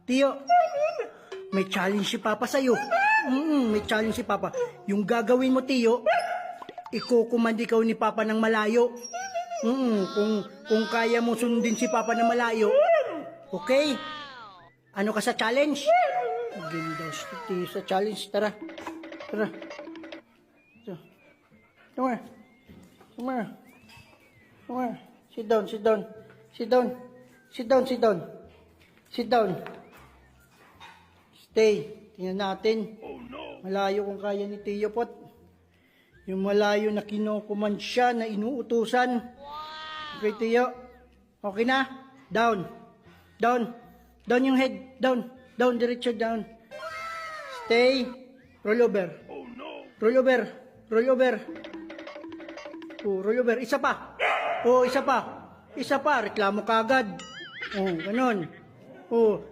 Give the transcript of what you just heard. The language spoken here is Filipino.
Tiyo, may challenge si Papa sa'yo. May challenge si Papa. Yung gagawin mo, Tiyo, ikukumand ikaw ni Papa ng malayo. Kung kaya mo sundin si Papa ng malayo, okay? Ano ka sa challenge? Ganda Tiyo sa challenge. Tara. Tara. Come here. Come here. Come here. Sit down, sit down. Sit down. Sit down, sit down. Sit down. Stay. Tingnan natin. Malayo kung kaya ni Tiyo Pot. Yung malayo na kinukuman siya, na inuutusan. Okay, Tiyo. Okay na? Down. Down. Down yung head. Down. Down, diretso down. Stay. Roll over. Roll over. Roll over. Oh, roll over. Isa pa. Oh, isa pa. Isa pa. Reklamo kagad. Oh, ganun. Oh,